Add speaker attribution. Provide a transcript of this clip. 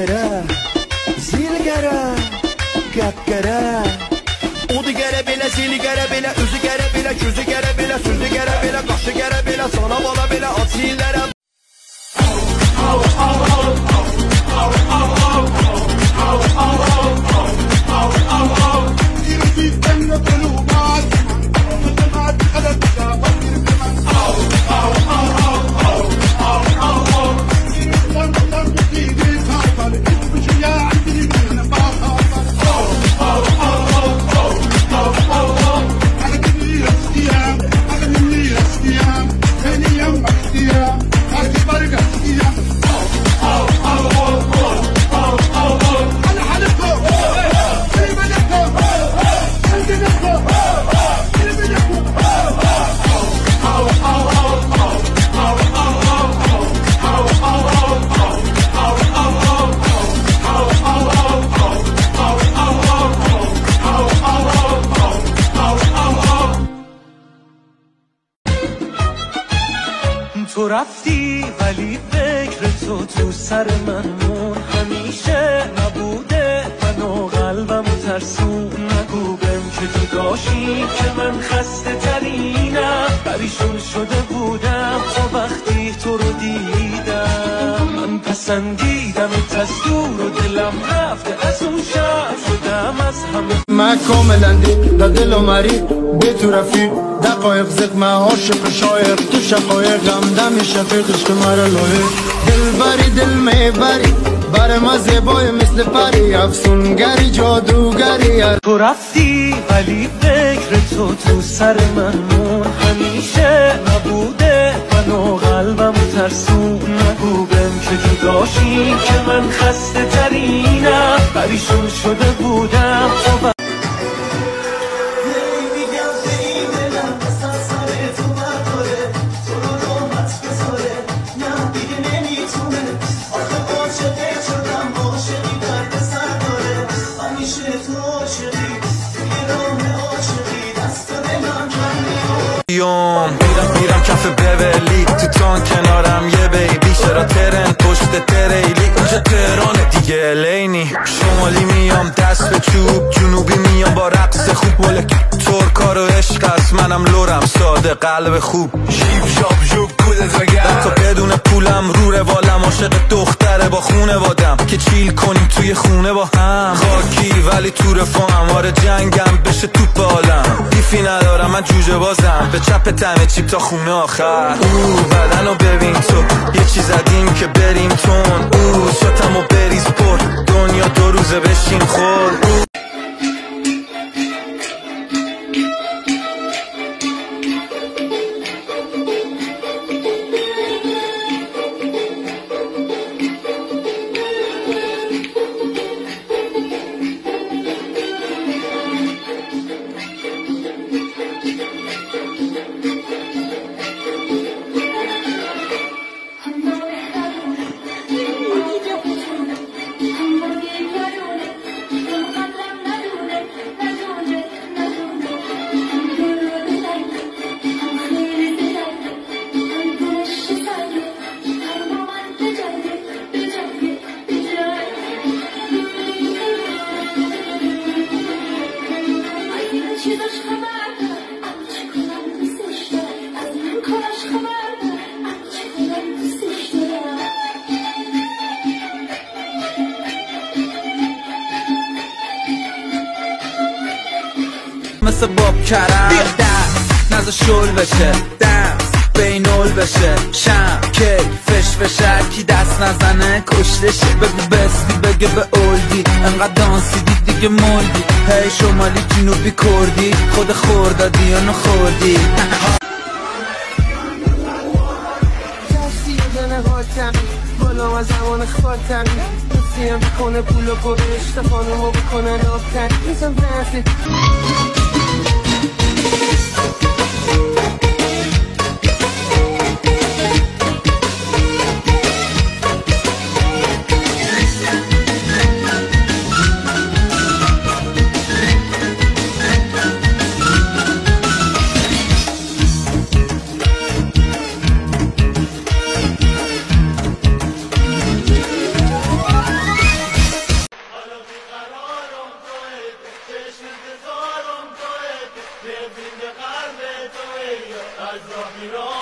Speaker 1: göre, zil göre, gap göre. Odu göre bile, zili göre bile, üzü göre bile, gözü göre bile, sözü göre bile, kaşı göre bile, sana bana bile, asillere.
Speaker 2: تو رفتی ولی فکر تو سر من مون همیشه نبوده منو قلبم ترسون نگو بهم که تو داشتی که من خسته ترینم پریشون شده بودم تا وقتی تو رو دیدم من پسندیدم از دور و دلم رفته از اون شب شدم از همه
Speaker 3: من کاملا در دل و مرید به تو رفیق دقایق زق من عاشق شاعر تو شقایقم دم شفیقش که مرا لایق دل بری دل میبری بر ما زیبای مثل پری افسونگری جادوگری
Speaker 2: تو رفتی ولی فکر تو سر من مون همیشه نبوده منو قلبم ترسون نگو بهم که تو داشتی که من خسته ترینم پریشون شده بودم
Speaker 4: میرم کف بولی تو تان کنارم یه بیبی چرا ترن پشت تریلی اونجا تهرانه دیگه لینی شمالی میام دست به چوب جنوبی میام با رقص خوب ولک ترکا رو عشق است منم لورم ساده قلب خوب شیب شاب جوب کودت وگرد تا بدون پولم رو روالم عاشق دختره با خونه وادم که چیل کنیم توی خونه با هم خاکی ولی تو رفاهم واره جنگم بشه توپ عالم بیفی ندارم من جوجه بازم به چپ تمه چیپ تا خونه آخر بدنو ببین تو یه چیز زدیم که بریم تون شاتمو بریز پر دنیا دو روزه بشین خور مثل باب کرم دست نزا شل بشه دست بینول بشه شم کیک فش فشر کی دست نزنه کشتشه بگو بستی بگه به اولدی انقدر دانسیدی دیگه مولدی هی شمالی جنوبی کردی خود خوردادی یا نخوردی بالا از زمان خاطر دوستیم بکنه پول و پرشت خانمو بکنن آبتر میزم نفت
Speaker 2: ایران